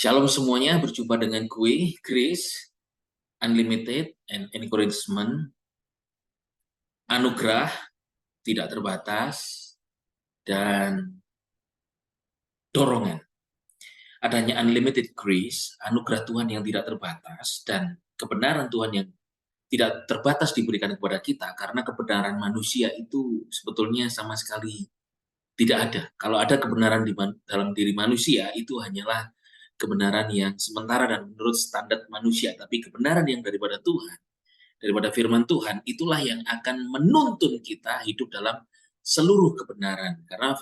Shalom semuanya, berjumpa dengan gue, Grace, Unlimited and Encouragement, anugerah tidak terbatas, dan dorongan. Adanya Unlimited Grace, anugerah Tuhan yang tidak terbatas, dan kebenaran Tuhan yang tidak terbatas diberikan kepada kita, karena kebenaran manusia itu sebetulnya sama sekali tidak ada. Kalau ada kebenaran dalam diri manusia, itu hanyalah kebenaran yang sementara dan menurut standar manusia, tapi kebenaran yang daripada Tuhan, daripada firman Tuhan, itulah yang akan menuntun kita hidup dalam seluruh kebenaran. Karena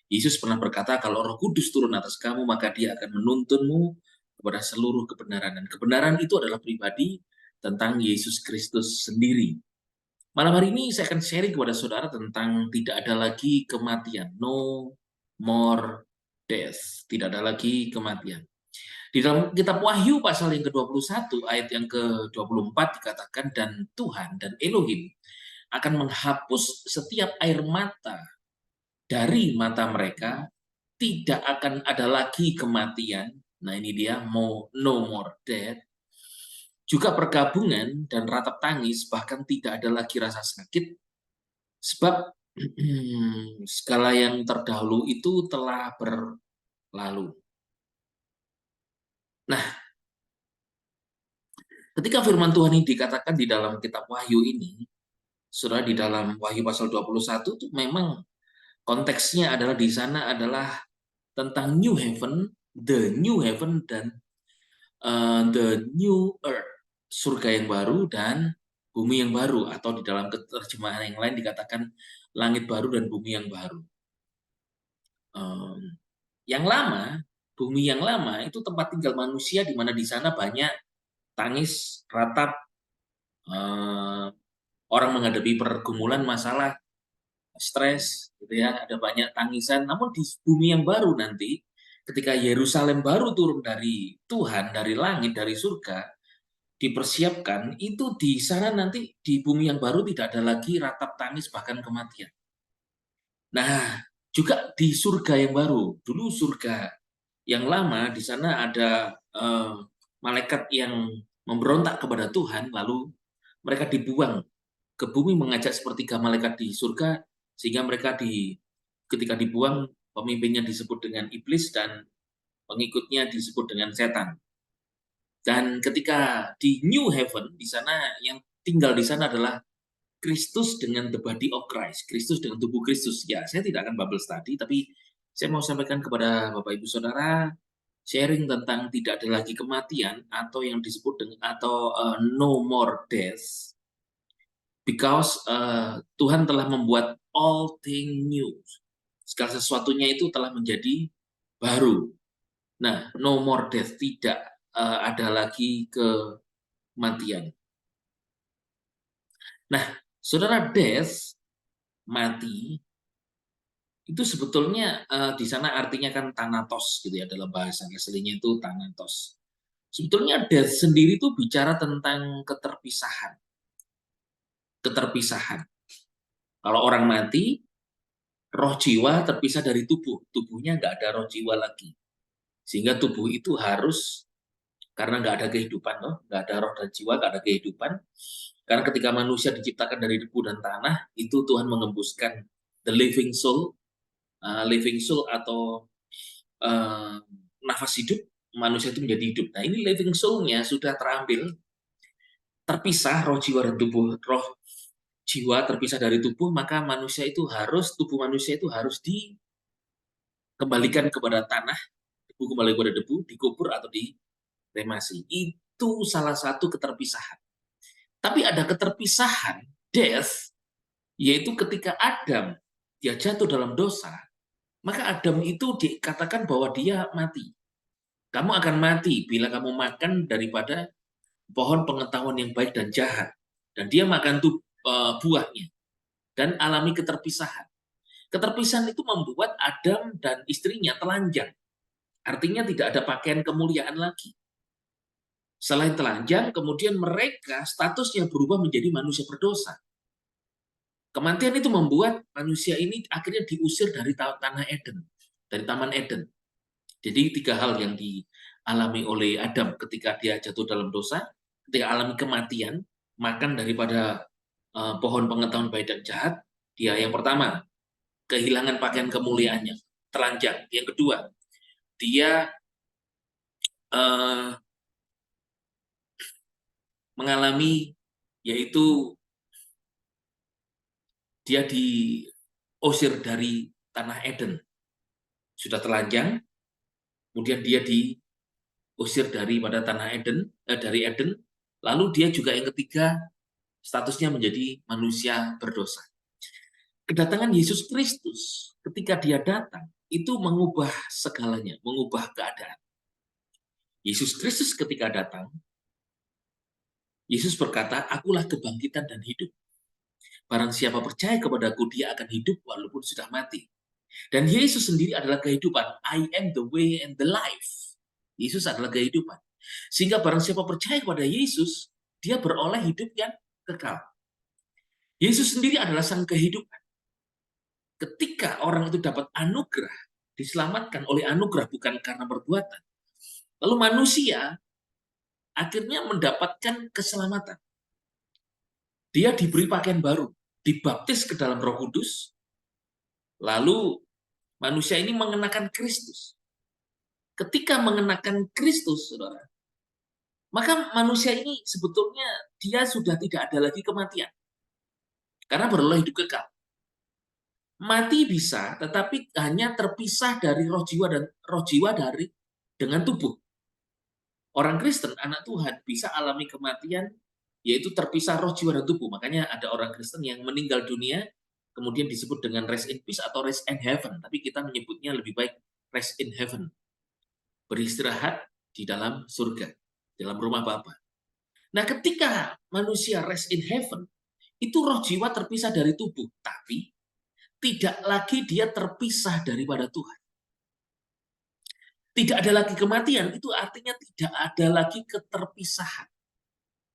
Yesus pernah berkata, kalau Roh Kudus turun atas kamu, maka dia akan menuntunmu kepada seluruh kebenaran. Dan kebenaran itu adalah pribadi tentang Yesus Kristus sendiri. Malam hari ini saya akan sharing kepada saudara tentang tidak ada lagi kematian. No more death. Tidak ada lagi kematian. Di dalam kitab Wahyu pasal yang ke-21 ayat yang ke-24 dikatakan, dan Tuhan dan Elohim akan menghapus setiap air mata dari mata mereka, tidak akan ada lagi kematian. Nah ini dia, no more death. Juga perkabungan dan ratap tangis, bahkan tidak ada lagi rasa sakit, sebab segala yang terdahulu itu telah berlalu. Nah, ketika firman Tuhan ini dikatakan di dalam kitab Wahyu ini, saudara, di dalam Wahyu pasal 21 itu memang konteksnya adalah di sana adalah tentang new heaven, the new heaven, dan the new earth, surga yang baru dan bumi yang baru, atau di dalam terjemahan yang lain dikatakan langit baru dan bumi yang baru. Yang lama, bumi yang lama itu tempat tinggal manusia, di mana di sana banyak tangis, ratap, orang menghadapi pergumulan, masalah, stres, gitu ya, ada banyak tangisan. Namun di bumi yang baru nanti, ketika Yerusalem baru turun dari Tuhan, dari langit, dari surga, dipersiapkan, itu di sana nanti di bumi yang baru tidak ada lagi ratap tangis bahkan kematian. Nah, juga di surga yang baru, dulu surga yang lama di sana ada malaikat yang memberontak kepada Tuhan, lalu mereka dibuang ke bumi mengajak sepertiga malaikat di surga, sehingga mereka ketika dibuang, pemimpinnya disebut dengan iblis dan pengikutnya disebut dengan setan. Dan ketika di New Heaven, di sana yang tinggal di sana adalah Kristus dengan the body of Christ, Kristus dengan tubuh Kristus. Ya, saya tidak akan Bible study, tapi saya mau sampaikan kepada Bapak Ibu Saudara, sharing tentang tidak ada lagi kematian, atau yang disebut dengan atau no more death, because Tuhan telah membuat all thing new. Segala sesuatunya itu telah menjadi baru. Nah, no more death, tidak ada lagi kematian. Nah, saudara, death, mati, itu sebetulnya di sana artinya kan thanatos, gitu ya, dalam bahasa aslinya itu thanatos. Sebetulnya death sendiri itu bicara tentang keterpisahan. Keterpisahan. Kalau orang mati, roh jiwa terpisah dari tubuh. Tubuhnya nggak ada roh jiwa lagi. Sehingga tubuh itu harus, karena nggak ada kehidupan, nggak ada roh dan jiwa, nggak ada kehidupan. Karena ketika manusia diciptakan dari debu dan tanah, itu Tuhan mengembuskan the living soul atau nafas hidup, manusia itu menjadi hidup. Nah ini living soul-nya sudah terambil, terpisah roh jiwa dan tubuh, roh jiwa terpisah dari tubuh, maka tubuh manusia itu harus dikembalikan kepada tanah, debu kembali kepada debu, dikubur atau diremasi. Itu salah satu keterpisahan. Tapi ada keterpisahan, death, yaitu ketika Adam dia jatuh dalam dosa, maka Adam itu dikatakan bahwa dia mati. Kamu akan mati bila kamu makan daripada pohon pengetahuan yang baik dan jahat. Dan dia makan buahnya dan alami keterpisahan. Keterpisahan itu membuat Adam dan istrinya telanjang. Artinya tidak ada pakaian kemuliaan lagi. Selain telanjang, kemudian mereka statusnya berubah menjadi manusia berdosa. Kematian itu membuat manusia ini akhirnya diusir dari tanah Eden, dari Taman Eden. Jadi 3 hal yang dialami oleh Adam ketika dia jatuh dalam dosa, ketika alami kematian, makan daripada pohon pengetahuan baik dan jahat, dia yang pertama, kehilangan pakaian kemuliaannya, telanjang. Yang kedua, dia eh, mengalami, yaitu dia diusir dari tanah Eden. Sudah telanjang, kemudian dia diusir daripada tanah Eden, dari Eden. Lalu dia juga yang ketiga, statusnya menjadi manusia berdosa. Kedatangan Yesus Kristus ketika dia datang itu mengubah segalanya, mengubah keadaan. Yesus Kristus ketika datang, Yesus berkata, "Akulah kebangkitan dan hidup. Barang siapa percaya kepadaku, dia akan hidup walaupun sudah mati." Dan Yesus sendiri adalah kehidupan. I am the way and the life. Yesus adalah kehidupan. Sehingga barang siapa percaya kepada Yesus, dia beroleh hidup yang kekal. Yesus sendiri adalah sang kehidupan. Ketika orang itu dapat anugerah, diselamatkan oleh anugerah bukan karena perbuatan. Lalu manusia akhirnya mendapatkan keselamatan. Dia diberi pakaian baru, dibaptis ke dalam Roh Kudus, lalu manusia ini mengenakan Kristus. Ketika mengenakan Kristus, saudara, maka manusia ini sebetulnya dia sudah tidak ada lagi kematian. Karena beroleh hidup kekal. Mati bisa, tetapi hanya terpisah dari roh jiwa dari dengan tubuh. Orang Kristen, anak Tuhan, bisa alami kematian, yaitu terpisah roh, jiwa, dan tubuh. Makanya ada orang Kristen yang meninggal dunia, kemudian disebut dengan rest in peace atau rest in heaven. Tapi kita menyebutnya lebih baik rest in heaven. Beristirahat di dalam surga, dalam rumah Bapa. Nah, ketika manusia rest in heaven, itu roh jiwa terpisah dari tubuh. Tapi tidak lagi dia terpisah daripada Tuhan. Tidak ada lagi kematian, itu artinya tidak ada lagi keterpisahan.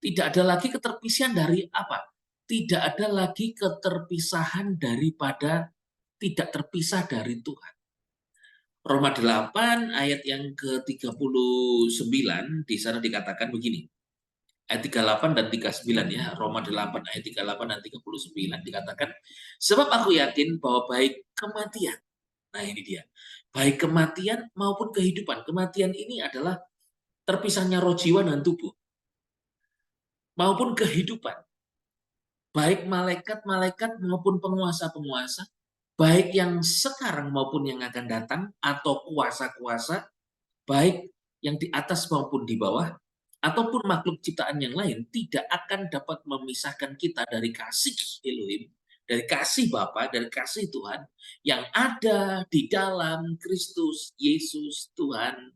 Tidak ada lagi keterpisahan dari apa? Tidak ada lagi keterpisahan daripada tidak terpisah dari Tuhan. Roma 8 ayat yang ke-39 di sana dikatakan begini. Ayat 38 dan 39 ya, Roma 8 ayat 38 dan 39 dikatakan, sebab aku yakin bahwa baik kematian. Nah, ini dia. Baik kematian maupun kehidupan. Kematian ini adalah terpisahnya roh, jiwa, dan tubuh. Maupun kehidupan. Baik malaikat-malaikat maupun penguasa-penguasa, baik yang sekarang maupun yang akan datang, atau kuasa-kuasa, baik yang di atas maupun di bawah, ataupun makhluk ciptaan yang lain, tidak akan dapat memisahkan kita dari kasih Elohim, dari kasih Bapa, dari kasih Tuhan, yang ada di dalam Kristus Yesus Tuhan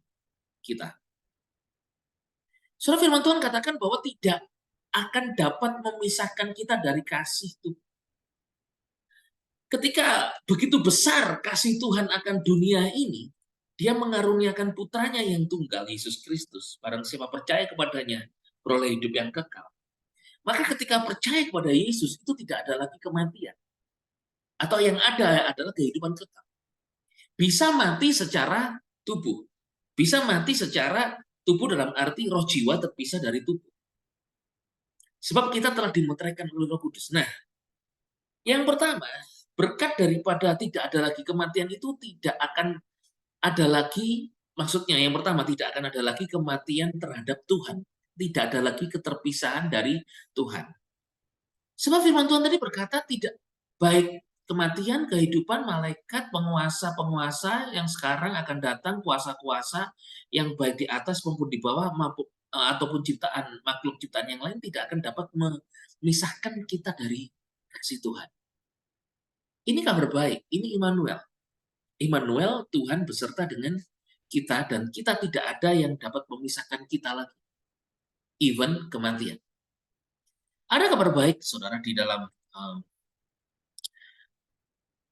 kita. Surah firman Tuhan katakan bahwa tidak akan dapat memisahkan kita dari kasih Tuhan. Ketika begitu besar kasih Tuhan akan dunia ini, dia mengaruniakan putranya yang tunggal, Yesus Kristus. Barang siapa percaya kepadanya, beroleh hidup yang kekal. Maka ketika percaya kepada Yesus, itu tidak ada lagi kematian. Atau yang ada adalah kehidupan kekal. Bisa mati secara tubuh. Bisa mati secara tubuh dalam arti roh jiwa terpisah dari tubuh. Sebab kita telah dimeteraikan oleh Roh Kudus. Nah, yang pertama, berkat daripada tidak ada lagi kematian itu tidak akan ada lagi, maksudnya yang pertama tidak akan ada lagi kematian terhadap Tuhan. Tidak ada lagi keterpisahan dari Tuhan. Sebab firman Tuhan tadi berkata tidak baik kematian, kehidupan, malaikat, penguasa-penguasa yang sekarang akan datang, kuasa-kuasa yang baik di atas maupun di bawah ataupun ciptaan makhluk ciptaan yang lain tidak akan dapat memisahkan kita dari kasih Tuhan. Ini kabar baik, ini Immanuel. Immanuel, Tuhan beserta dengan kita dan kita tidak ada yang dapat memisahkan kita lagi. Even kematian. Ada kabar baik, saudara, di dalam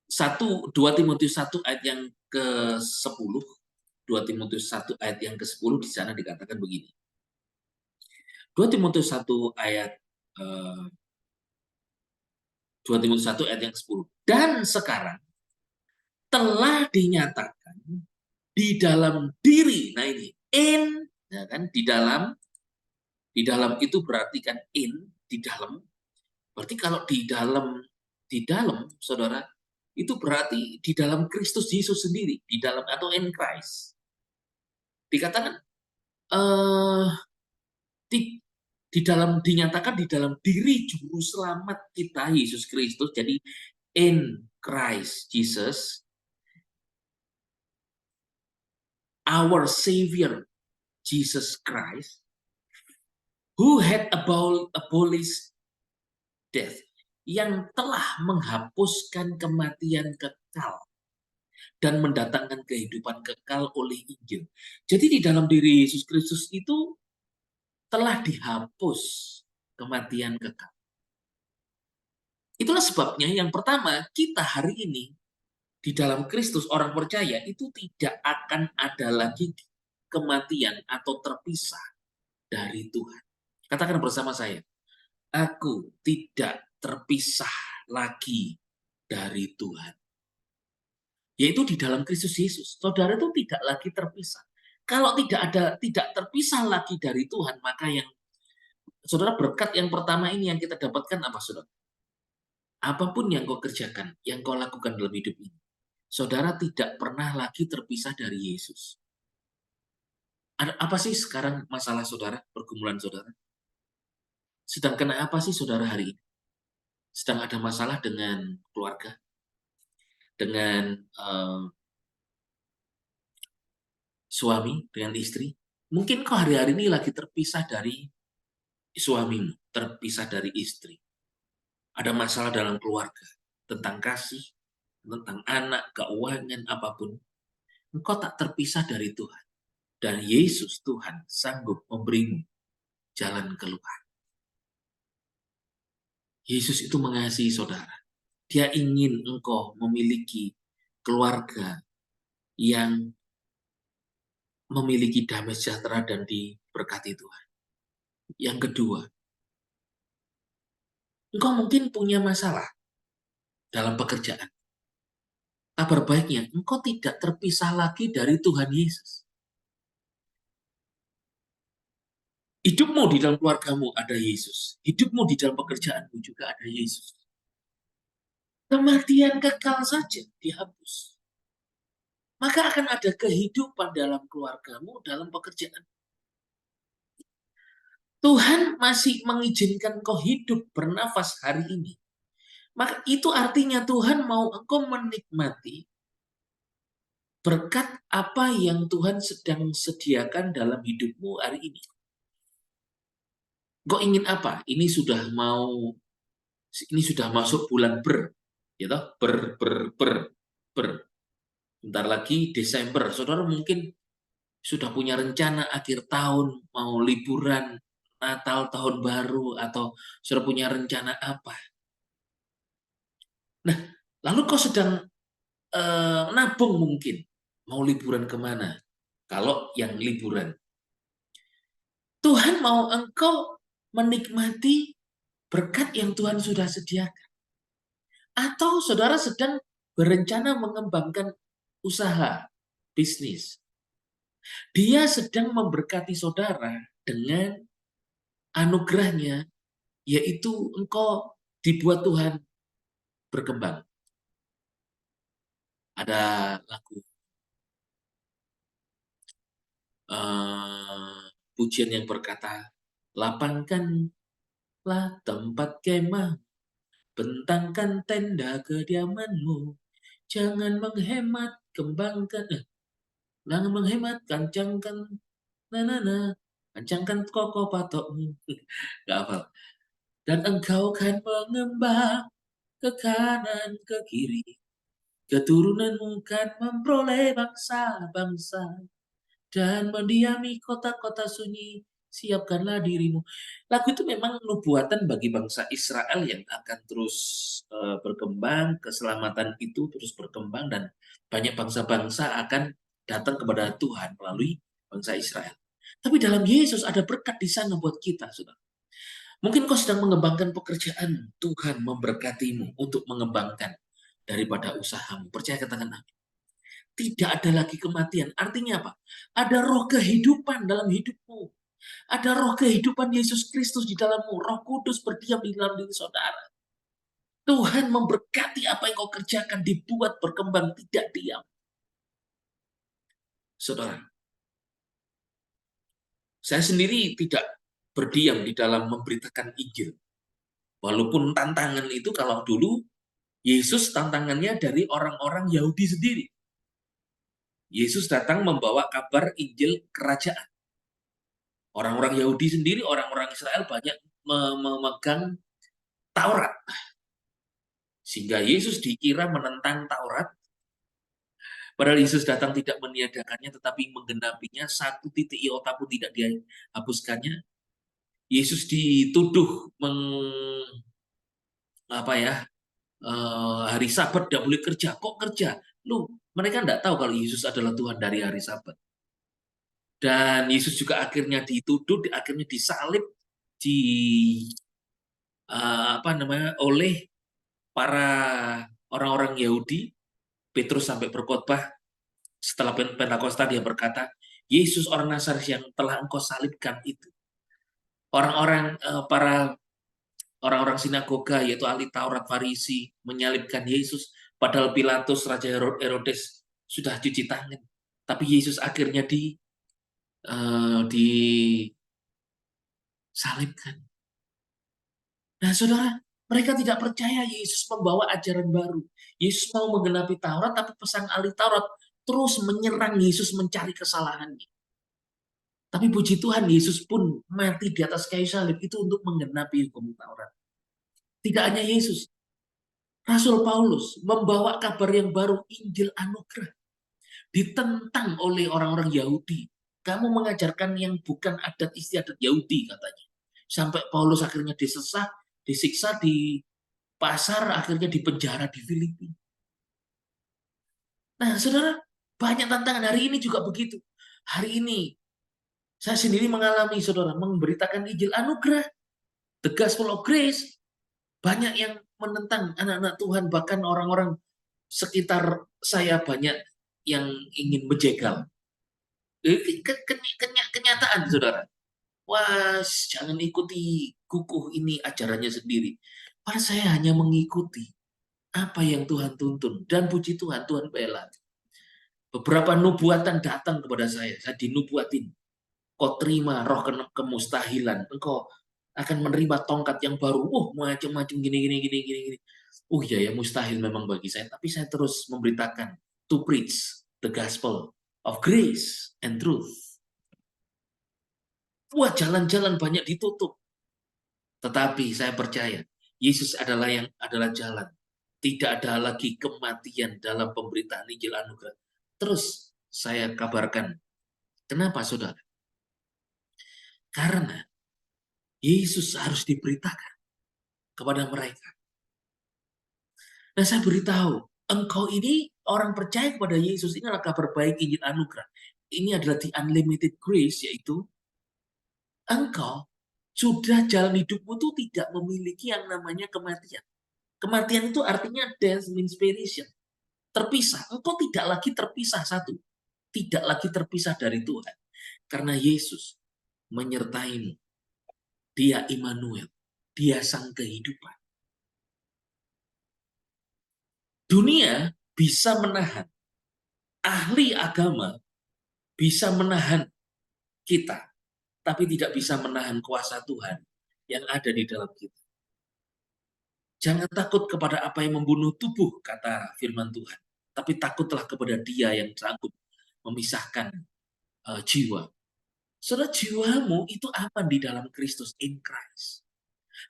2 Timotius 1 ayat yang ke-10. 2 Timotius 1 ayat yang ke-10 di sana dikatakan begini. 2 Timotius 1 ayat 2 Timotius 1 ayat yang ke-10. Dan sekarang telah dinyatakan di dalam diri. Nah ini in, ya kan, di dalam itu berarti kan in, di dalam. Berarti kalau di dalam saudara itu berarti di dalam Kristus Yesus sendiri, di dalam atau in Christ. Dikatakan eh dinyatakan di dalam diri juru selamat kita Yesus Kristus. Jadi in Christ Jesus, our Savior Jesus Christ, who had abolished death, yang telah menghapuskan kematian kekal dan mendatangkan kehidupan kekal oleh Injil. Jadi di dalam diri Yesus Kristus itu telah dihapus kematian kekal. Itulah sebabnya yang pertama, kita hari ini di dalam Kristus, orang percaya itu tidak akan ada lagi kematian atau terpisah dari Tuhan. Katakan bersama saya, aku tidak terpisah lagi dari Tuhan. Yaitu di dalam Kristus Yesus. Saudara itu tidak lagi terpisah. Kalau tidak terpisah lagi dari Tuhan, maka yang saudara, berkat yang pertama ini yang kita dapatkan apa, saudara? Apapun yang kau kerjakan, yang kau lakukan dalam hidup ini, saudara tidak pernah lagi terpisah dari Yesus. Apa sih sekarang masalah saudara, pergumulan saudara? Sedang kena apa sih saudara hari ini? Sedang ada masalah dengan keluarga, dengan suami, dengan istri. Mungkin kau hari-hari ini lagi terpisah dari suamimu, terpisah dari istri. Ada masalah dalam keluarga, tentang kasih, tentang anak, keuangan, apapun. Engkau tak terpisah dari Tuhan. Dan Yesus Tuhan sanggup memberimu jalan keluar. Yesus itu mengasihi saudara. Dia ingin engkau memiliki keluarga yang memiliki damai sejahtera dan diberkati Tuhan. Yang kedua, engkau mungkin punya masalah dalam pekerjaan. Kabar baiknya, engkau tidak terpisah lagi dari Tuhan Yesus. Hidupmu di dalam keluargamu ada Yesus. Hidupmu di dalam pekerjaanmu juga ada Yesus. Kematian kekal saja dihapus. Maka akan ada kehidupan dalam keluargamu, dalam pekerjaan. Tuhan masih mengizinkan kau hidup bernafas hari ini. Maka itu artinya Tuhan mau engkau menikmati berkat apa yang Tuhan sedang sediakan dalam hidupmu hari ini. Kau ingin apa? Ini sudah masuk bulan ya toh? Ber. Bentar lagi Desember. Saudara mungkin sudah punya rencana akhir tahun, mau liburan, Natal, tahun baru, atau sudah punya rencana apa. Nah, lalu kau sedang nabung mungkin. Mau liburan kemana? Kalau yang liburan. Tuhan mau engkau menikmati berkat yang Tuhan sudah sediakan. Atau saudara sedang berencana mengembangkan usaha, bisnis. Dia sedang memberkati saudara dengan anugerahnya, yaitu engkau dibuat Tuhan berkembang. Ada lagu pujian yang berkata, lapangkanlah tempat kemah, bentangkan tenda kediamanmu, jangan menghemat, jangan menghemat, kencangkan, kencangkan kokoh patokmu. Gak hafal. Dan engkau kan mengembang ke kanan, ke kiri. Keturunanmu kan memperoleh bangsa-bangsa dan mendiami kota-kota sunyi. Siapkanlah dirimu. Lagu itu memang nubuatan bagi bangsa Israel yang akan terus berkembang, keselamatan itu terus berkembang, dan banyak bangsa-bangsa akan datang kepada Tuhan melalui bangsa Israel. Tapi dalam Yesus ada berkat di sana buat kita, saudara. Mungkin kau sedang mengembangkan pekerjaan, Tuhan memberkatimu untuk mengembangkan daripada usahamu. Percaya, katakan amin. Tidak ada lagi kematian. Artinya apa? Ada roh kehidupan dalam hidupmu. Ada roh kehidupan Yesus Kristus di dalammu. Roh Kudus berdiam di dalam diri saudara. Tuhan memberkati apa yang kau kerjakan, dibuat berkembang, tidak diam. Saudara, saya sendiri tidak berdiam di dalam memberitakan Injil. Walaupun tantangan itu kalau dulu, Yesus tantangannya dari orang-orang Yahudi sendiri. Yesus datang membawa kabar Injil kerajaan. Orang-orang Yahudi sendiri, orang-orang Israel banyak memegang Taurat. Sehingga Yesus dikira menentang Taurat. Padahal Yesus datang tidak meniadakannya, tetapi menggenapinya. Satu titik iota pun tidak dihapuskannya. Yesus dituduh hari Sabat tidak boleh kerja. Kok kerja? Mereka tidak tahu kalau Yesus adalah Tuhan dari hari Sabat. Dan Yesus juga akhirnya dituduh, akhirnya disalib oleh para orang-orang Yahudi. Petrus sampai berkhotbah setelah Pentakosta, dia berkata, Yesus orang Nazaret yang telah engkau salibkan itu. Para orang-orang sinagoga, yaitu ahli Taurat, Farisi, menyalibkan Yesus, padahal Pilatus, Raja Herodes sudah cuci tangan. Tapi Yesus akhirnya disalibkan. Nah, saudara, mereka tidak percaya Yesus membawa ajaran baru. Yesus mau menggenapi Taurat, tapi pesan ahli Taurat terus menyerang Yesus, mencari kesalahannya. Tapi puji Tuhan, Yesus pun mati di atas kayu salib itu untuk menggenapi hukum Taurat. Tidak hanya Yesus, Rasul Paulus membawa kabar yang baru, Injil anugerah. Ditentang oleh orang-orang Yahudi. Kamu mengajarkan yang bukan adat istiadat Yahudi, katanya. Sampai Paulus akhirnya disiksa di pasar, akhirnya dipenjara di Filipina. Nah, saudara, banyak tantangan. Hari ini juga begitu. Hari ini, saya sendiri mengalami, saudara, memberitakan Injil anugerah, the gospel of grace. Banyak yang menentang anak-anak Tuhan, bahkan orang-orang sekitar saya banyak yang ingin menjegal. Kenyataan, saudara. Wah, jangan ikuti kukuh ini ajarannya sendiri. Padahal saya hanya mengikuti apa yang Tuhan tuntun. Dan puji Tuhan, Tuhan bela. Beberapa nubuatan datang kepada saya. Saya dinubuatin. Kau terima roh kemustahilan. Engkau akan menerima tongkat yang baru. Macam-macam gini. Ya mustahil memang bagi saya. Tapi saya terus memberitakan. To preach the gospel of grace and truth. Jalan-jalan banyak ditutup. Tetapi saya percaya, Yesus adalah jalan. Tidak ada lagi kematian dalam pemberitaan Injil anugerah. Terus saya kabarkan. Kenapa, saudara? Karena Yesus harus diberitakan kepada mereka. Nah, saya beritahu, engkau ini orang percaya kepada Yesus, ini adalah kabar baik Injil anugerah. Ini adalah the unlimited grace, yaitu engkau sudah jalan hidupmu itu tidak memiliki yang namanya kematian. Kematian itu artinya death means perishing. Terpisah. Engkau tidak lagi terpisah satu. Tidak lagi terpisah dari Tuhan. Karena Yesus menyertaimu. Dia Immanuel. Dia sang kehidupan. Dunia bisa menahan. Ahli agama bisa menahan kita. Tapi tidak bisa menahan kuasa Tuhan yang ada di dalam kita. Jangan takut kepada apa yang membunuh tubuh, kata firman Tuhan. Tapi takutlah kepada Dia yang sanggup memisahkan jiwa. Saudara, jiwamu itu aman di dalam Kristus, in Christ.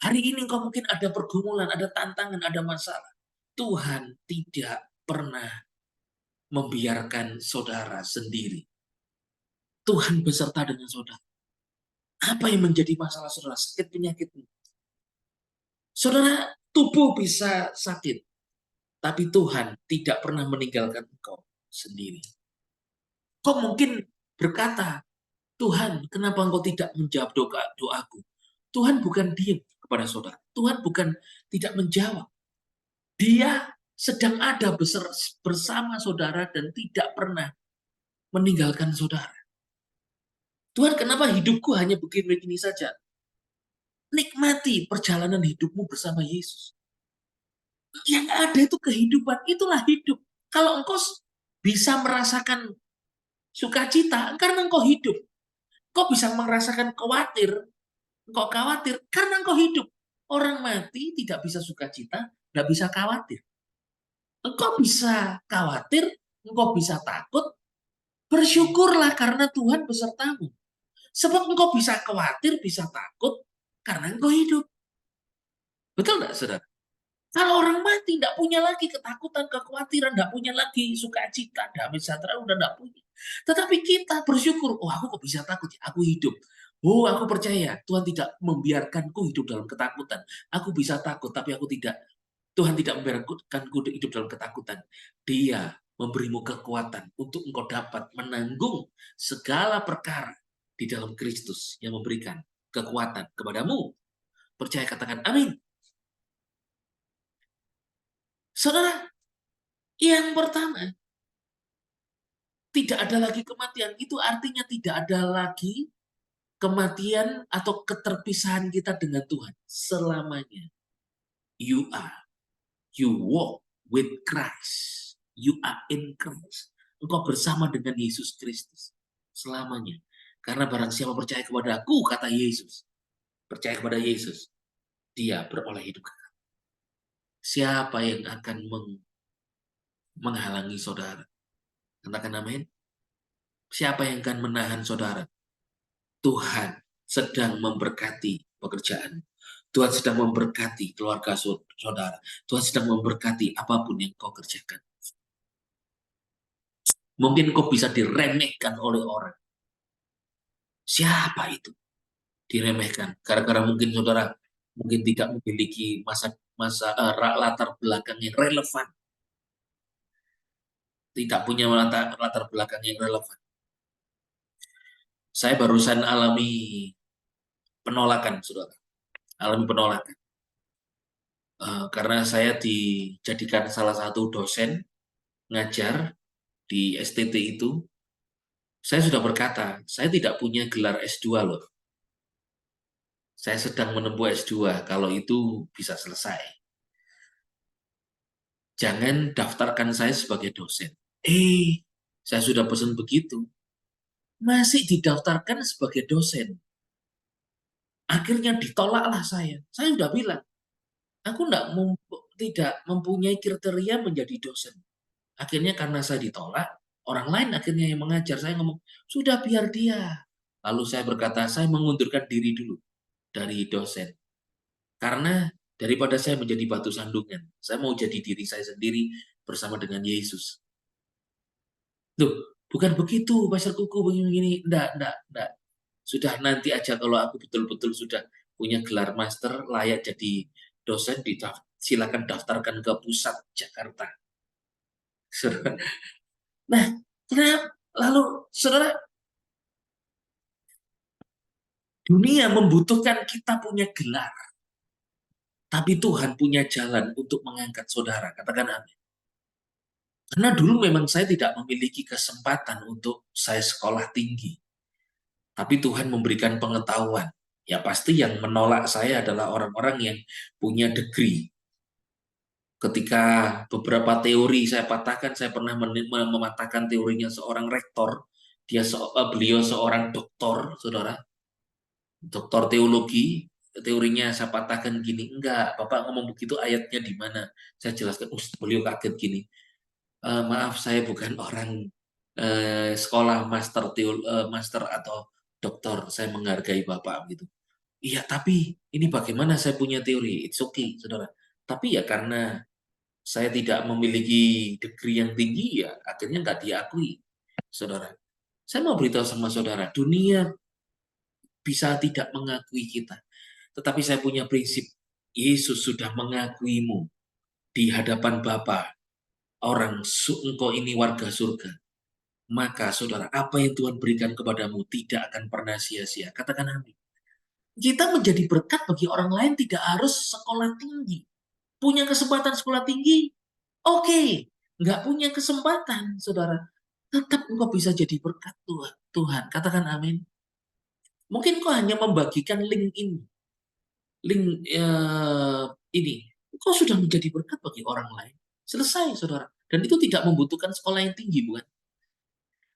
Hari ini kau mungkin ada pergumulan, ada tantangan, ada masalah. Tuhan tidak pernah membiarkan saudara sendiri. Tuhan beserta dengan saudara. Apa yang menjadi masalah saudara? Sakit penyakitmu. Saudara, tubuh bisa sakit. Tapi Tuhan tidak pernah meninggalkan engkau sendiri. Kau mungkin berkata, Tuhan, kenapa engkau tidak menjawab doaku? Tuhan bukan diam kepada saudara. Tuhan bukan tidak menjawab. Dia sedang ada bersama saudara dan tidak pernah meninggalkan saudara. Tuhan, kenapa hidupku hanya begini-begini saja? Nikmati perjalanan hidupmu bersama Yesus. Yang ada itu kehidupan, itulah hidup. Kalau engkau bisa merasakan sukacita, karena engkau hidup. Engkau bisa merasakan engkau khawatir, karena engkau hidup. Orang mati tidak bisa sukacita, nggak bisa khawatir. Engkau bisa khawatir, engkau bisa takut, bersyukurlah karena Tuhan besertamu. Sebab engkau bisa khawatir, bisa takut, karena engkau hidup. Betul nggak, saudara? Kalau orang mati, nggak punya lagi ketakutan, kekhawatiran, nggak punya lagi sukacita, damai sejahtera, udah nggak punya. Tetapi kita bersyukur, oh aku kok bisa takut ya, aku hidup. Oh aku percaya, Tuhan tidak membiarkanku hidup dalam ketakutan. Aku bisa takut, tapi aku tidak. Tuhan tidak membiarkanku hidup dalam ketakutan. Dia memberimu kekuatan untuk engkau dapat menanggung segala perkara di dalam Kristus yang memberikan kekuatan kepadamu. Percaya, katakan amin. Saudara, yang pertama, tidak ada lagi kematian. Itu artinya tidak ada lagi kematian atau keterpisahan kita dengan Tuhan selamanya. You are, you walk with Christ. You are in Christ. Engkau bersama dengan Yesus Kristus selamanya. Karena barang siapa percaya kepada aku, kata Yesus, percaya kepada Yesus, dia beroleh hidup kekal. Siapa yang akan menghalangi saudara? Katakan amin. Siapa yang akan menahan saudara? Tuhan sedang memberkati pekerjaan. Tuhan sedang memberkati keluarga saudara. Tuhan sedang memberkati apapun yang kau kerjakan. Mungkin kau bisa diremehkan oleh orang. Siapa itu? Diremehkan. Gara-gara mungkin saudara mungkin tidak memiliki latar belakang yang relevan. Tidak punya latar belakang yang relevan. Saya barusan alami penolakan, saudara. Alami penolakan. Karena saya dijadikan salah satu dosen ngajar di STT itu, saya sudah berkata, saya tidak punya gelar S2 loh. Saya sedang menempuh S2, kalau itu bisa selesai. Jangan daftarkan saya sebagai dosen. Saya sudah pesan begitu. Masih didaftarkan sebagai dosen. Akhirnya ditolaklah saya. Saya sudah bilang, aku tidak mempunyai kriteria menjadi dosen. Akhirnya karena saya ditolak, orang lain akhirnya yang mengajar. Saya ngomong, sudah biar dia. Lalu saya berkata, saya mengundurkan diri dulu dari dosen. Karena daripada saya menjadi batu sandungan, saya mau jadi diri saya sendiri bersama dengan Yesus. Loh, bukan begitu, Pastor Kuku, begini-begini. Enggak. Sudah nanti aja kalau aku betul-betul sudah punya gelar master, layak jadi dosen, silakan daftarkan ke pusat Jakarta. Nah, kenapa? Lalu, saudara, dunia membutuhkan kita punya gelar. Tapi Tuhan punya jalan untuk mengangkat saudara. Katakan amin. Karena dulu memang saya tidak memiliki kesempatan untuk saya sekolah tinggi. Tapi Tuhan memberikan pengetahuan. Ya pasti yang menolak saya adalah orang-orang yang punya degree. Ketika beberapa teori saya patahkan, saya pernah mematahkan teorinya seorang rektor. Beliau seorang doktor, saudara. Doktor teologi, teorinya saya patahkan gini. Enggak, Bapak ngomong begitu ayatnya di mana? Saya jelaskan, beliau kaget gini. Maaf, saya bukan orang sekolah master atau doktor. Saya menghargai Bapak gitu. Iya, tapi ini bagaimana saya punya teori? It's okay, saudara. Tapi ya karena saya tidak memiliki degree yang tinggi, ya akhirnya nggak diakui, saudara. Saya mau beritahu sama saudara, dunia bisa tidak mengakui kita. Tetapi saya punya prinsip, Yesus sudah mengakuimu di hadapan Bapa. Engkau ini warga surga. Maka saudara, apa yang Tuhan berikan kepadamu tidak akan pernah sia-sia. Katakan amin. Kita menjadi berkat bagi orang lain tidak harus sekolah tinggi. Punya kesempatan sekolah tinggi, Oke, nggak punya kesempatan, saudara. Tetap engkau bisa jadi berkat Tuhan. Katakan amin. Mungkin kau hanya membagikan link ini. Link ini. Engkau sudah menjadi berkat bagi orang lain. Selesai, saudara. Dan itu tidak membutuhkan sekolah yang tinggi, bukan?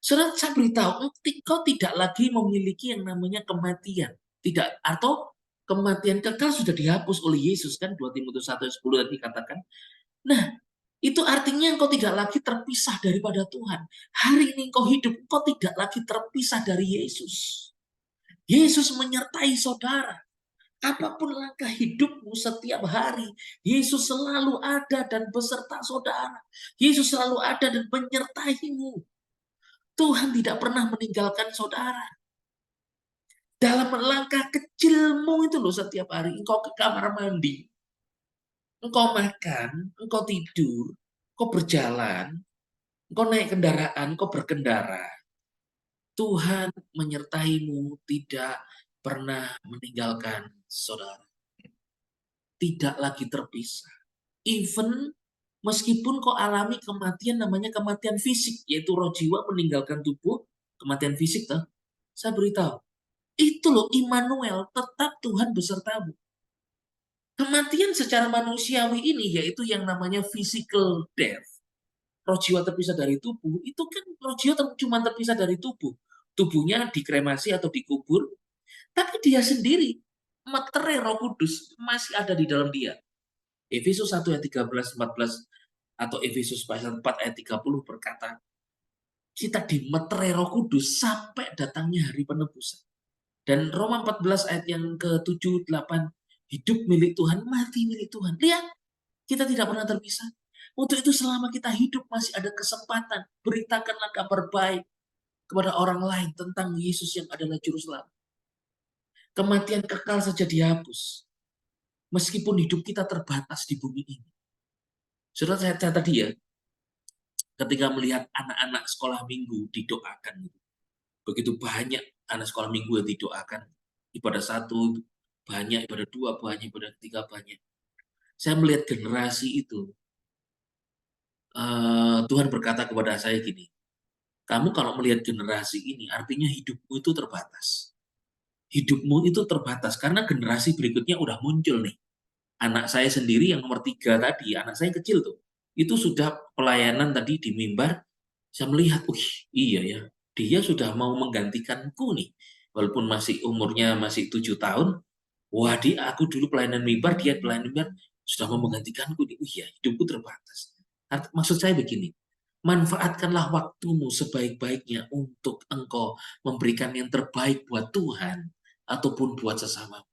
Saudara, saya beritahu, engkau tidak lagi memiliki yang namanya kematian. Tidak, atau kematian kekal sudah dihapus oleh Yesus, kan? 2 Timotius 1:10 tadi katakan. Nah, itu artinya engkau tidak lagi terpisah daripada Tuhan. Hari ini engkau hidup, engkau tidak lagi terpisah dari Yesus. Yesus menyertai saudara. Apapun langkah hidupmu setiap hari, Yesus selalu ada dan beserta saudara. Yesus selalu ada dan menyertaimu. Tuhan tidak pernah meninggalkan saudara. Dalam langkah kecilmu itu loh, setiap hari engkau ke kamar mandi, engkau makan, engkau tidur, engkau berjalan, engkau naik kendaraan, engkau berkendara. Tuhan menyertaimu, tidak pernah meninggalkan saudara. Tidak lagi terpisah. Even meskipun kau alami kematian, namanya kematian fisik, yaitu roh jiwa meninggalkan tubuh, kematian fisik, toh. Saya beritahu, itu loh Immanuel, tetap Tuhan besertamu. Kematian secara manusiawi ini, yaitu yang namanya physical death, roh jiwa terpisah dari tubuh, itu kan roh jiwa cuma terpisah dari tubuh. Tubuhnya dikremasi atau dikubur, tapi dia sendiri, meterai Roh Kudus, masih ada di dalam dia. Efesus 1 ayat 13, 14, atau Efesus pasal 4 ayat 30 berkata, kita dimeterai Roh Kudus sampai datangnya hari penebusan. Dan Roma 14 ayat yang ke-7, 8, hidup milik Tuhan, mati milik Tuhan. Lihat, kita tidak pernah terpisah. Untuk itu selama kita hidup masih ada kesempatan, beritakanlah kabar baik kepada orang lain tentang Yesus yang adalah juru selamat. Kematian kekal saja dihapus. Meskipun hidup kita terbatas di bumi ini. Saudara, saya tadi ya, ketika melihat anak-anak sekolah minggu didoakan. Begitu banyak anak sekolah minggu yang didoakan. Ibadah 1 banyak, ibadah 2 banyak, ibadah 3 banyak. Saya melihat generasi itu, Tuhan berkata kepada saya gini, kamu kalau melihat generasi ini, artinya hidupmu itu terbatas. Hidupmu itu terbatas, karena generasi berikutnya udah muncul nih. Anak saya sendiri yang nomor 3 tadi, anak saya kecil tuh, itu sudah pelayanan tadi di mimbar, saya melihat, iya ya, dia sudah mau menggantikanku nih. Walaupun masih umurnya masih 7 tahun, wah aku dulu pelayanan mimbar, dia pelayanan mimbar, sudah mau menggantikanku nih. Iya, hidupku terbatas. Maksud saya begini, manfaatkanlah waktumu sebaik-baiknya untuk engkau memberikan yang terbaik buat Tuhan ataupun buat sesama.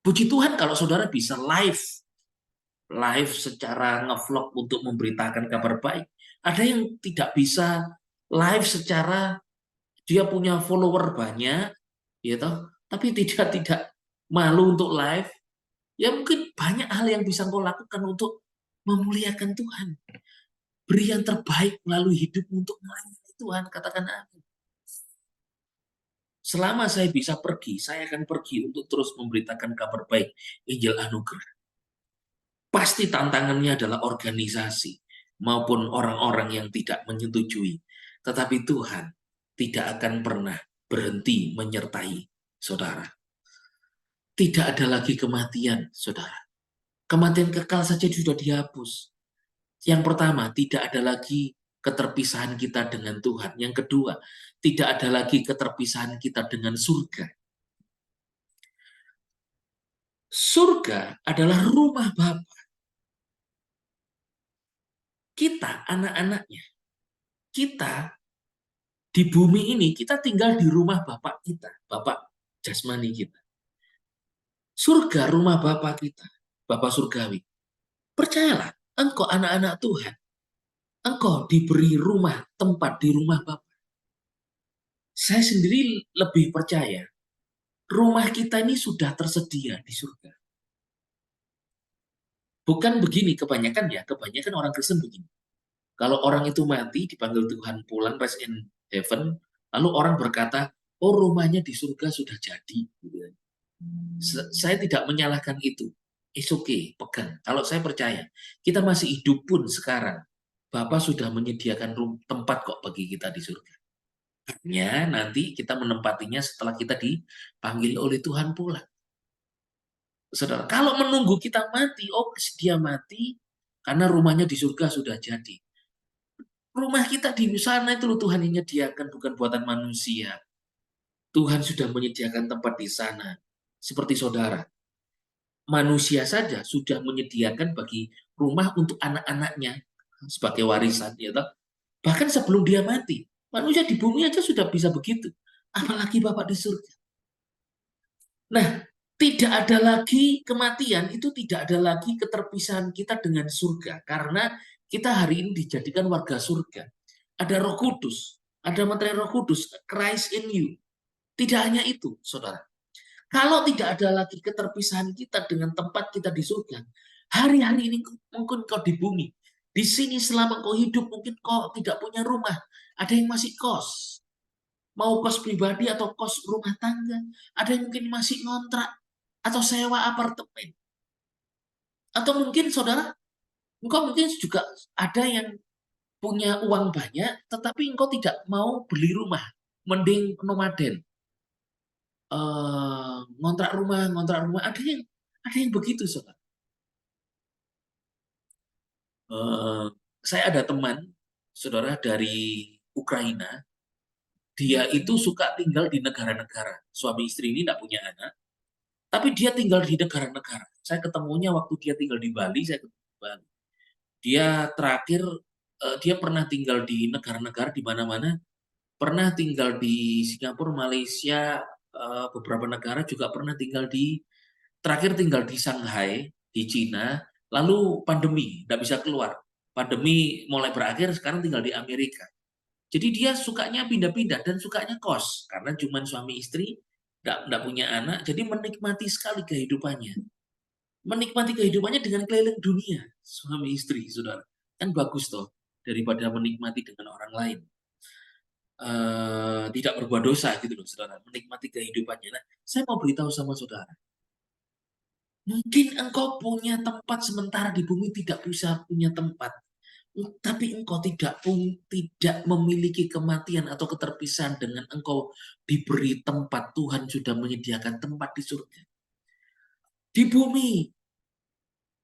Puji Tuhan kalau saudara bisa live secara ngevlog untuk memberitakan kabar baik. Ada yang tidak bisa live secara dia punya follower banyak, ya toh, tapi tidak malu untuk live. Ya mungkin banyak hal yang bisa kau lakukan untuk memuliakan Tuhan. Beri yang terbaik melalui hidup untuk melayani Tuhan. Katakan amin. Selama saya bisa pergi, saya akan pergi untuk terus memberitakan kabar baik Injil Anugerah. Pasti tantangannya adalah organisasi maupun orang-orang yang tidak menyetujui. Tetapi Tuhan tidak akan pernah berhenti menyertai saudara. Tidak ada lagi kematian, saudara. Kematian kekal saja sudah dihapus. Yang pertama, tidak ada lagi keterpisahan kita dengan Tuhan. Yang kedua, tidak ada lagi keterpisahan kita dengan surga. Surga adalah rumah Bapa. Kita, anak-anaknya, kita di bumi ini, kita tinggal di rumah Bapak kita, Bapak jasmani kita. Surga rumah Bapak kita, Bapak surgawi. Percayalah, engkau anak-anak Tuhan, engkau diberi rumah, tempat di rumah Bapak. Saya sendiri lebih percaya, rumah kita ini sudah tersedia di surga. Bukan begini kebanyakan ya, kebanyakan orang Kristen begini. Kalau orang itu mati, dipanggil Tuhan pulang, rest in heaven, lalu orang berkata, oh rumahnya di surga sudah jadi. Saya tidak menyalahkan itu. it's okay, pegang. Kalau saya percaya, kita masih hidup pun sekarang, Bapak sudah menyediakan tempat kok bagi kita di surga. Hanya nanti kita menempatinya setelah kita dipanggil oleh Tuhan pula. Saudara, kalau menunggu kita mati, oh dia mati karena rumahnya di surga sudah jadi. Rumah kita di sana itu loh Tuhan yang menyediakan, bukan buatan manusia. Tuhan sudah menyediakan tempat di sana. Seperti saudara, manusia saja sudah menyediakan bagi rumah untuk anak-anaknya sebagai warisan, ya toh. Bahkan sebelum dia mati, manusia di bumi aja sudah bisa begitu. Apalagi Bapak di surga. Nah, tidak ada lagi kematian, itu tidak ada lagi keterpisahan kita dengan surga. Karena kita hari ini dijadikan warga surga. Ada Roh Kudus, ada materi Roh Kudus, Christ in you. Tidak hanya itu, saudara. Kalau tidak ada lagi keterpisahan kita dengan tempat kita di surga, hari-hari ini mungkin kau di bumi. Di sini selama kau hidup mungkin kau tidak punya rumah. Ada yang masih kos. Mau kos pribadi atau kos rumah tangga. Ada yang mungkin masih ngontrak atau sewa apartemen. Atau mungkin saudara, engkau mungkin juga ada yang punya uang banyak, tetapi engkau tidak mau beli rumah. Mending nomaden. Ngontrak rumah, ngontrak rumah. Ada yang begitu, saudara. Eh, saya ada teman, saudara dari Ukraina. Dia itu suka tinggal di negara-negara. Suami istri ini tidak punya anak, tapi dia tinggal di negara-negara. Saya ketemunya waktu dia tinggal di Bali, saya ketemu di Bali. Dia terakhir, dia pernah tinggal di negara-negara di mana-mana. Pernah tinggal di Singapura, Malaysia, beberapa negara juga pernah tinggal terakhir tinggal di Shanghai, di Cina, lalu pandemi, tidak bisa keluar. Pandemi mulai berakhir, sekarang tinggal di Amerika. Jadi dia sukanya pindah-pindah dan sukanya kos, karena cuma suami istri, tidak punya anak, jadi menikmati sekali kehidupannya. Menikmati kehidupannya dengan keliling dunia, suami istri, saudara. Kan bagus toh, daripada menikmati dengan orang lain. Tidak berbuat dosa gitu loh, saudara. Menikmati kehidupannya. Nah, saya mau beritahu sama saudara, mungkin engkau punya tempat sementara di bumi, tidak bisa punya tempat. Tapi engkau tidak memiliki kematian atau keterpisahan dengan engkau diberi tempat. Tuhan sudah menyediakan tempat di surga. Di bumi,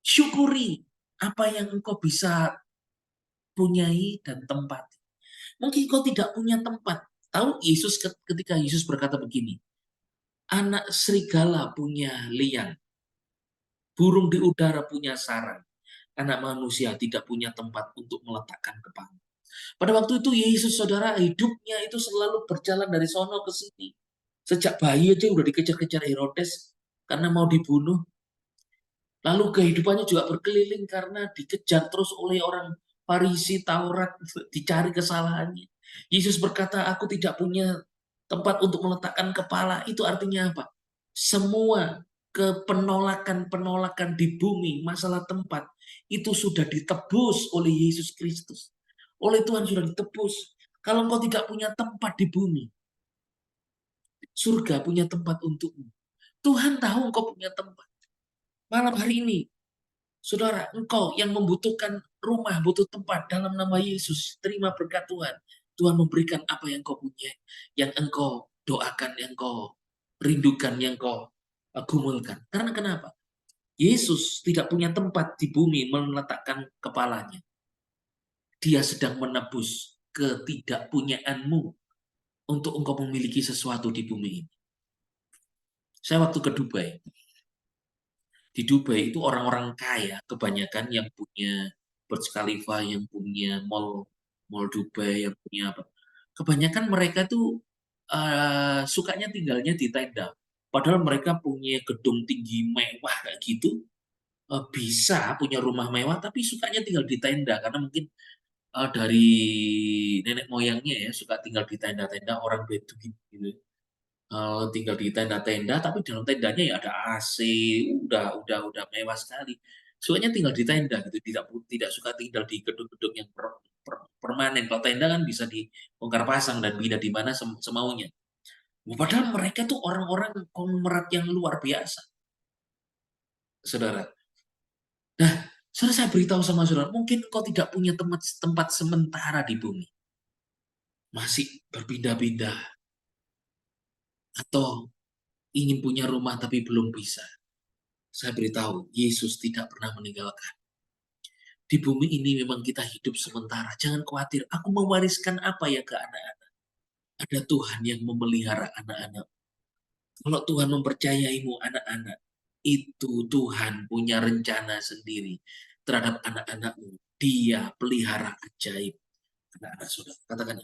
syukuri apa yang engkau bisa punyai dan tempat. Mungkin engkau tidak punya tempat. Tahu Yesus ketika Yesus berkata begini, anak serigala punya liang, burung di udara punya sarang, anak manusia tidak punya tempat untuk meletakkan kepala. Pada waktu itu Yesus, saudara, hidupnya itu selalu berjalan dari sono ke sini. Sejak bayi aja udah dikejar-kejar Herodes karena mau dibunuh. Lalu kehidupannya juga berkeliling karena dikejar terus oleh orang Farisi, Taurat, dicari kesalahannya. Yesus berkata, aku tidak punya tempat untuk meletakkan kepala. Itu artinya apa? Semua kepenolakan-penolakan di bumi, masalah tempat, itu sudah ditebus oleh Yesus Kristus. Oleh Tuhan sudah ditebus. Kalau engkau tidak punya tempat di bumi, surga punya tempat untukmu. Tuhan tahu engkau punya tempat. Malam hari ini, saudara, engkau yang membutuhkan rumah, butuh tempat dalam nama Yesus, terima berkat Tuhan. Tuhan memberikan apa yang kau punya, yang engkau doakan, yang kau rindukan, yang kau gumulkan. Karena kenapa? Yesus tidak punya tempat di bumi meletakkan kepalanya. Dia sedang menebus ketidakpunyaanmu untuk engkau memiliki sesuatu di bumi ini. Saya waktu ke Dubai, di Dubai itu orang-orang kaya kebanyakan yang punya Burj Khalifa, yang punya mall Dubai, yang punya apa. Kebanyakan mereka tuh sukanya tinggalnya di tenda. Padahal mereka punya gedung tinggi mewah kayak gitu, bisa punya rumah mewah, tapi sukanya tinggal di tenda karena mungkin dari nenek moyangnya ya suka tinggal di tenda-tenda orang Beduin gitu. Tinggal di tenda-tenda, tapi dalam tendanya ya ada AC, udah mewah sekali. Sukanya tinggal di tenda gitu, tidak suka tinggal di gedung-gedung yang permanen. Kalau tenda kan bisa dibongkar pasang dan pindah di mana semaunya. Padahal mereka tuh orang-orang konglomerat yang luar biasa, saudara. Nah, saudara, saya beritahu sama saudara, mungkin kau tidak punya tempat sementara di bumi. Masih berpindah-pindah. Atau ingin punya rumah tapi belum bisa. Saya beritahu, Yesus tidak pernah meninggalkan. Di bumi ini memang kita hidup sementara. Jangan khawatir, aku mewariskan apa ya ke anak-anak. Ada Tuhan yang memelihara anak-anak. Kalau Tuhan mempercayaimu anak-anak, itu Tuhan punya rencana sendiri terhadap anak-anakmu. Dia pelihara ajaib anak-anak saudara. Katakan,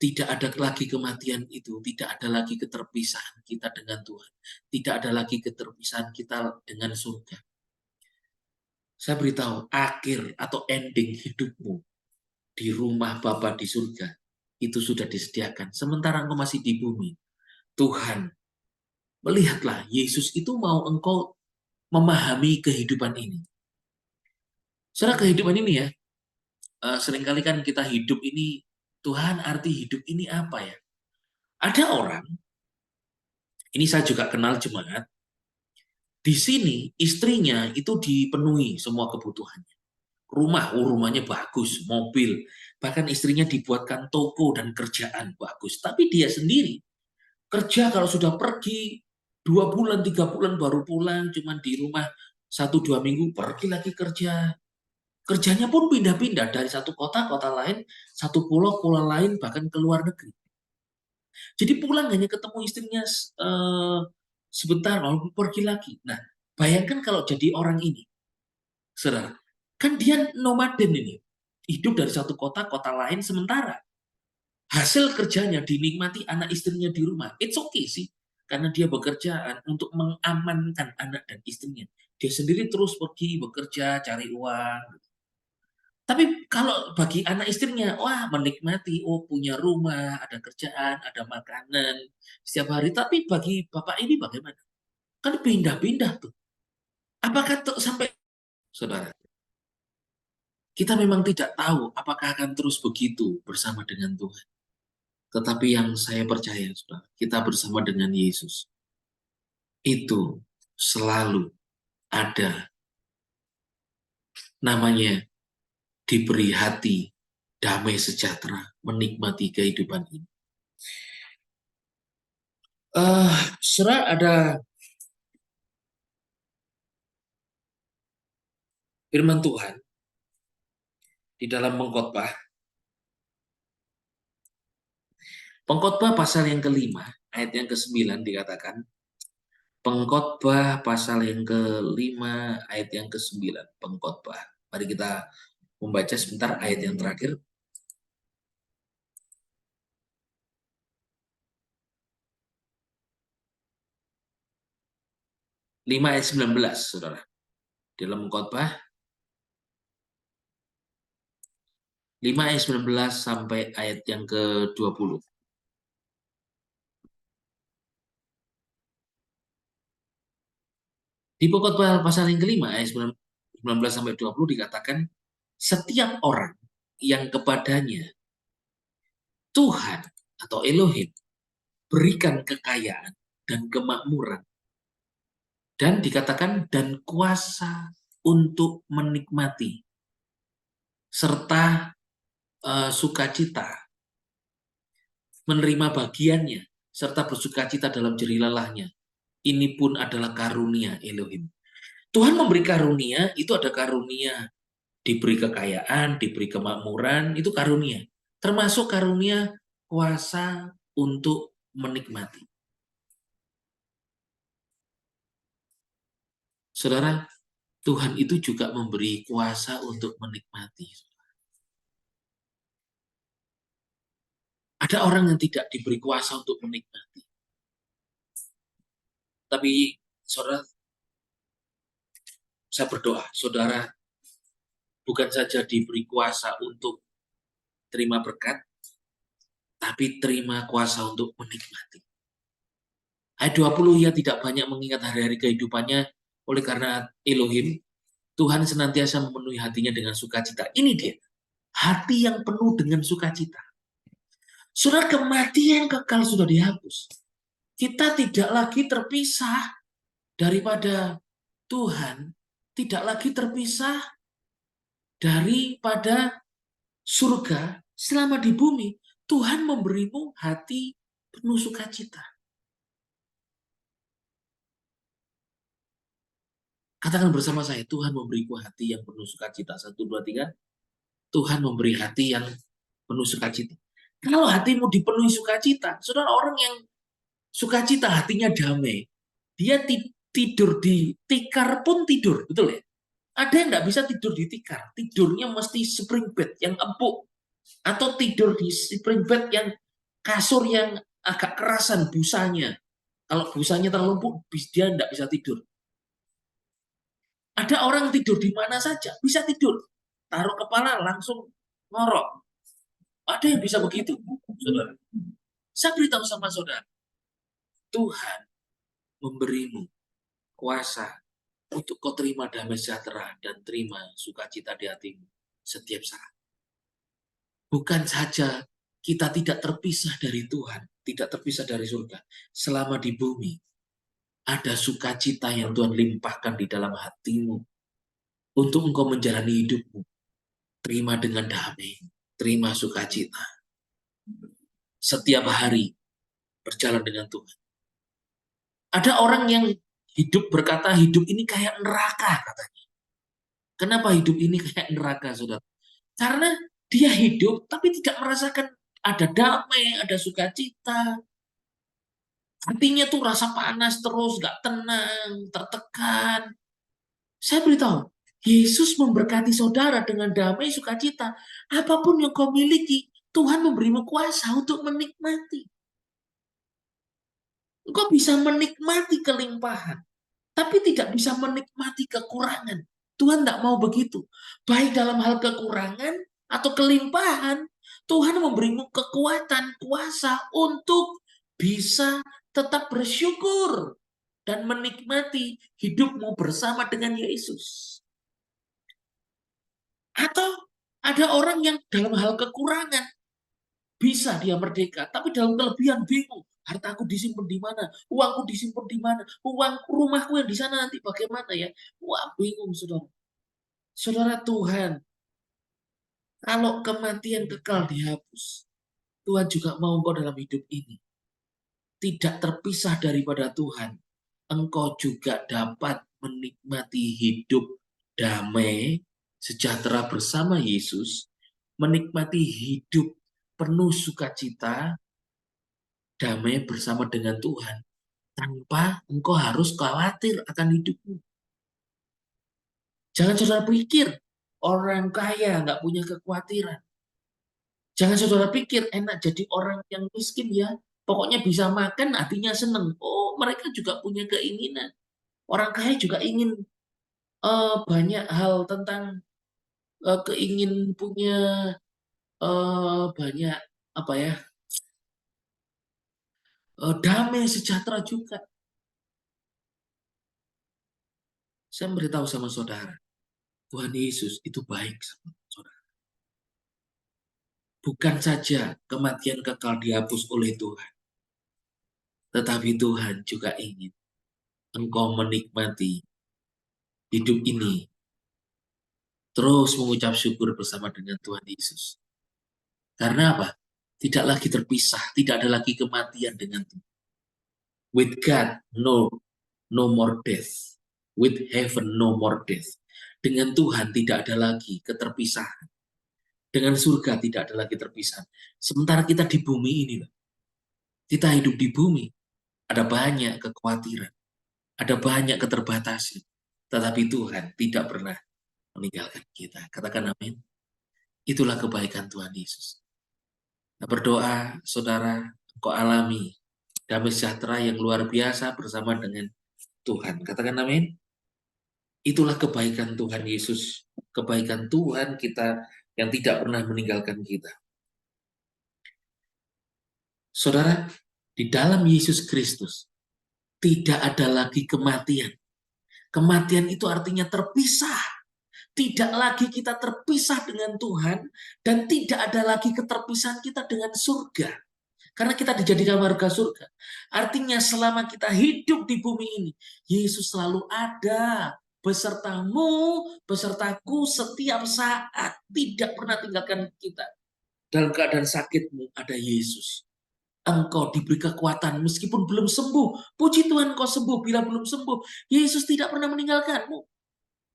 tidak ada lagi kematian itu, tidak ada lagi keterpisahan kita dengan Tuhan. Tidak ada lagi keterpisahan kita dengan surga. Saya beritahu, akhir atau ending hidupmu di rumah Bapa di surga, itu sudah disediakan. Sementara engkau masih di bumi, Tuhan, melihatlah, Yesus itu mau engkau memahami kehidupan ini. Secara kehidupan ini ya, seringkali kan kita hidup ini, Tuhan arti hidup ini apa ya? Ada orang, ini saya juga kenal jemaat, di sini istrinya itu dipenuhi semua kebutuhannya. Rumahnya bagus, mobil, bahkan istrinya dibuatkan toko dan kerjaan bagus. Tapi dia sendiri kerja kalau sudah pergi 2 bulan, 3 bulan baru pulang, cuman di rumah 1-2 minggu pergi lagi kerja. Kerjanya pun pindah-pindah dari satu kota lain, satu pulau lain, bahkan ke luar negeri. Jadi pulang hanya ketemu istrinya sebentar, lalu pergi lagi. Nah, bayangkan kalau jadi orang ini, saudara, kan dia nomaden ini, hidup dari satu kota lain, sementara hasil kerjanya dinikmati anak istrinya di rumah. It's okay sih, karena dia bekerja untuk mengamankan anak dan istrinya. Dia sendiri terus pergi bekerja, cari uang. Tapi kalau bagi anak istrinya, wah menikmati, oh punya rumah, ada kerjaan, ada makanan setiap hari. Tapi bagi bapak ini bagaimana? Kan pindah-pindah tuh. Apakah tuh sampai, saudara, kita memang tidak tahu apakah akan terus begitu bersama dengan Tuhan. Tetapi yang saya percaya, saudara, kita bersama dengan Yesus, itu selalu ada namanya diberi hati damai sejahtera, menikmati kehidupan ini. Saudara, ada firman Tuhan di dalam Pengkhotbah pasal yang kelima, ayat yang ke-9 dikatakan, Pengkhotbah pasal yang kelima, ayat yang ke-9, Pengkhotbah. Mari kita membaca sebentar ayat yang terakhir. 5 ayat 19, saudara. Dalam Pengkhotbah 5 ayat 19 sampai ayat yang ke-20. Di Pengkhotbah pasal yang kelima, ayat 19 sampai 20 dikatakan, setiap orang yang kepadanya Tuhan atau Elohim berikan kekayaan dan kemakmuran, dan dikatakan dan kuasa untuk menikmati serta sukacita, menerima bagiannya serta bersukacita dalam jerilelahnya. Ini pun adalah karunia Elohim. Tuhan memberi karunia, itu ada karunia diberi kekayaan, diberi kemakmuran, itu karunia. Termasuk karunia kuasa untuk menikmati. Saudara, Tuhan itu juga memberi kuasa untuk menikmati. Ada orang yang tidak diberi kuasa untuk menikmati. Tapi saudara, saya berdoa, saudara bukan saja diberi kuasa untuk terima berkat, tapi terima kuasa untuk menikmati. Ayat 20, ia tidak banyak mengingat hari-hari kehidupannya, oleh karena Elohim, Tuhan senantiasa memenuhi hatinya dengan sukacita. Ini dia, hati yang penuh dengan sukacita. Saudara, kematian kekal sudah dihapus. Kita tidak lagi terpisah daripada Tuhan tidak lagi terpisah daripada surga. Selama di bumi, Tuhan memberimu hati penuh sukacita. Katakan bersama saya, Tuhan memberiku hati yang penuh sukacita. 1, 2, 3. Tuhan memberi hati yang penuh sukacita. Kalau hatimu dipenuhi sukacita, saudara, orang yang sukacita hatinya damai, dia tidur di tikar pun tidur, betul ya? Ada yang nggak bisa tidur di tikar, tidurnya mesti spring bed yang empuk, atau tidur di spring bed yang kasur yang agak kerasan busanya. Kalau busanya terlalu empuk, dia nggak bisa tidur. Ada orang tidur di mana saja, bisa tidur. Taruh kepala langsung ngorok. Ada yang bisa begitu, saudara. Saya beritahu sama saudara, Tuhan memberimu kuasa untuk kau terima damai sejahtera dan terima sukacita di hatimu setiap saat. Bukan saja kita tidak terpisah dari Tuhan, tidak terpisah dari surga. Selama di bumi, ada sukacita yang Tuhan limpahkan di dalam hatimu untuk engkau menjalani hidupmu. Terima dengan damai, terima sukacita. Setiap hari berjalan dengan Tuhan. Ada orang yang berkata hidup ini kayak neraka, katanya. Kenapa hidup ini kayak neraka, saudara? Karena dia hidup tapi tidak merasakan ada damai, ada sukacita. Hatinya tuh rasa panas terus, gak tenang, tertekan. Saya beritahu, Yesus memberkati saudara dengan damai sukacita. Apapun yang kau miliki, Tuhan memberimu kuasa untuk menikmati. Engkau bisa menikmati kelimpahan, tapi tidak bisa menikmati kekurangan. Tuhan tidak mau begitu. Baik dalam hal kekurangan atau kelimpahan, Tuhan memberimu kekuatan, kuasa untuk bisa tetap bersyukur dan menikmati hidupmu bersama dengan Yesus. Atau ada orang yang dalam hal kekurangan bisa dia merdeka, tapi dalam kelebihan bingung. Hartaku disimpan di mana? Uangku disimpan di mana? Uang rumahku yang di sana nanti bagaimana ya? Wah, bingung, saudara. Saudara, Tuhan, kalau kematian kekal dihapus, Tuhan juga mau engkau dalam hidup ini. Tidak terpisah daripada Tuhan, engkau juga dapat menikmati hidup damai, sejahtera bersama Yesus, menikmati hidup penuh sukacita, damai bersama dengan Tuhan, tanpa engkau harus khawatir akan hidupmu. Jangan saudara pikir orang kaya nggak punya kekhawatiran. Jangan saudara pikir enak jadi orang yang miskin ya. Pokoknya bisa makan hatinya seneng. Oh, mereka juga punya keinginan. Orang kaya juga ingin banyak hal tentang keingin punya banyak apa ya damai sejahtera juga. Saya beritahu sama saudara, Tuhan Yesus itu baik sama saudara. Bukan saja kematian kekal dihapus oleh Tuhan, tetapi Tuhan juga ingin engkau menikmati hidup ini terus mengucap syukur bersama dengan Tuhan Yesus. Karena apa? Tidak lagi terpisah, tidak ada lagi kematian dengan Tuhan. With God, no more death. With heaven, no more death. Dengan Tuhan tidak ada lagi keterpisahan. Dengan surga tidak ada lagi terpisah. Sementara kita di bumi ini, kita hidup di bumi, ada banyak kekhawatiran, ada banyak keterbatasan. Tetapi Tuhan tidak pernah meninggalkan kita. Katakan amin. Itulah kebaikan Tuhan Yesus. Nah, berdoa, saudara, kau alami damai sejahtera yang luar biasa bersama dengan Tuhan. Katakan amin. Itulah kebaikan Tuhan Yesus, kebaikan Tuhan kita yang tidak pernah meninggalkan kita. Saudara, di dalam Yesus Kristus tidak ada lagi kematian. Kematian itu artinya terpisah. Tidak lagi kita terpisah dengan Tuhan dan tidak ada lagi keterpisahan kita dengan surga. Karena kita dijadikan warga surga. Artinya selama kita hidup di bumi ini, Yesus selalu ada besertamu, besertaku setiap saat, tidak pernah tinggalkan kita. Dalam keadaan sakitmu ada Yesus. Engkau diberi kekuatan meskipun belum sembuh. Puji Tuhan kau sembuh bila belum sembuh. Yesus tidak pernah meninggalkanmu.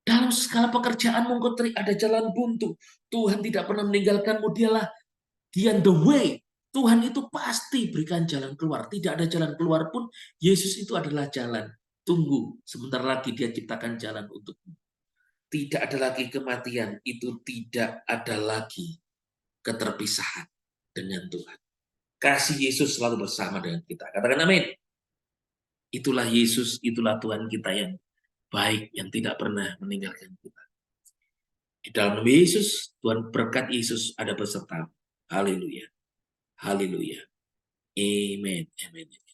Dalam segala pekerjaanmu engkau ada jalan buntu. Tuhan tidak pernah meninggalkanmu. Dia the way. Tuhan itu pasti berikan jalan keluar. Tidak ada jalan keluar pun, Yesus itu adalah jalan. Tunggu, sebentar lagi dia ciptakan jalan untukmu. Tidak ada lagi kematian, itu tidak ada lagi keterpisahan dengan Tuhan. Kasih Yesus selalu bersama dengan kita. Katakan amin. Itulah Yesus, itulah Tuhan kita yang baik, yang tidak pernah meninggalkan kita. Di dalam nama Yesus, Tuhan berkat Yesus ada beserta. Haleluya. Haleluya. Amen. Amen.